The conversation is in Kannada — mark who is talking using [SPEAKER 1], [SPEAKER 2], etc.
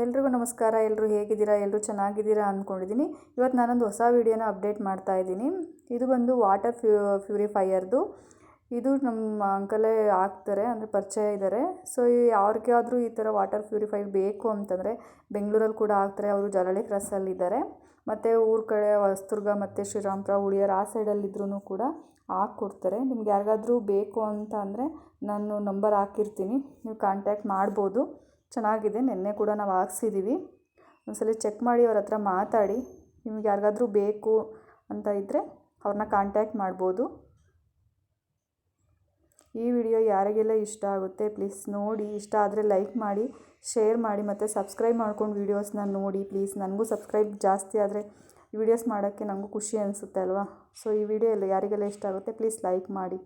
[SPEAKER 1] ಎಲ್ರಿಗೂ ನಮಸ್ಕಾರ. ಎಲ್ಲರೂ ಹೇಗಿದ್ದೀರಾ? ಎಲ್ಲರೂ ಚೆನ್ನಾಗಿದ್ದೀರಾ ಅಂದ್ಕೊಂಡಿದ್ದೀನಿ. ಇವತ್ತು ನಾನೊಂದು ಹೊಸ ವೀಡಿಯೋನ ಅಪ್ಡೇಟ್ ಮಾಡ್ತಾ ಇದ್ದೀನಿ. ಇದು ಬಂದು ವಾಟರ್ ಪ್ಯೂರಿಫೈಯರ್ದು. ಇದು ನಮ್ಮ ಅಂಕಲೇ ಹಾಕ್ತಾರೆ, ಅಂದರೆ ಪರಿಚಯ ಇದ್ದಾರೆ. ಸೊ ಯಾರಿಗಾದರೂ ಈ ಥರ ವಾಟರ್ ಪ್ಯೂರಿಫೈಯರ್ ಬೇಕು ಅಂತಂದರೆ ಬೆಂಗಳೂರಲ್ಲಿ ಕೂಡ ಹಾಕ್ತಾರೆ. ಅವರು ಜರಳಿ ಕ್ರಾಸಲ್ಲಿದ್ದಾರೆ. ಮತ್ತು ಊರ ಕಡೆ ಹೊಸದುರ್ಗ ಮತ್ತು ಶ್ರೀರಾಮಪುರ ಉಳಿಯಾರ ಆ ಸೈಡಲ್ಲಿದ್ರೂ ಕೂಡ ಹಾಕ್ಕೊಡ್ತಾರೆ. ನಿಮ್ಗೆ ಯಾರಿಗಾದ್ರೂ ಬೇಕು ಅಂತ ಅಂದರೆ ನಾನು ನಂಬರ್ ಹಾಕಿರ್ತೀನಿ, ನೀವು ಕಾಂಟ್ಯಾಕ್ಟ್ ಮಾಡ್ಬೋದು. ಚೆನ್ನಾಗಿದೆ. ನಿನ್ನೆ ಕೂಡ ನಾವು ಹಾಕ್ಸಿದ್ದೀವಿ. ಒಂದ್ಸಲ ಚೆಕ್ ಮಾಡಿ ಅವ್ರ ಹತ್ರ ಮಾತಾಡಿ. ನಿಮ್ಗೆ ಯಾರಿಗಾದ್ರೂ ಬೇಕು ಅಂತ ಇದ್ದರೆ ಅವ್ರನ್ನ ಕಾಂಟ್ಯಾಕ್ಟ್ ಮಾಡ್ಬೋದು. ಈ ವಿಡಿಯೋ ಯಾರಿಗೆಲ್ಲ ಇಷ್ಟ ಆಗುತ್ತೆ ಪ್ಲೀಸ್ ನೋಡಿ. ಇಷ್ಟ ಆದರೆ ಲೈಕ್ ಮಾಡಿ, ಶೇರ್ ಮಾಡಿ ಮತ್ತು ಸಬ್ಸ್ಕ್ರೈಬ್ ಮಾಡ್ಕೊಂಡು ವೀಡಿಯೋಸ್ನ ನೋಡಿ ಪ್ಲೀಸ್. ನನಗೂ ಸಬ್ಸ್ಕ್ರೈಬ್ ಜಾಸ್ತಿ ಆದರೆ ವೀಡಿಯೋಸ್ ಮಾಡೋಕ್ಕೆ ನನಗೂ ಖುಷಿ ಅನಿಸುತ್ತೆ ಅಲ್ವಾ. ಸೊ ಈ ವಿಡಿಯೋ ಯಾರಿಗೆಲ್ಲ ಇಷ್ಟ ಆಗುತ್ತೆ ಪ್ಲೀಸ್ ಲೈಕ್ ಮಾಡಿ.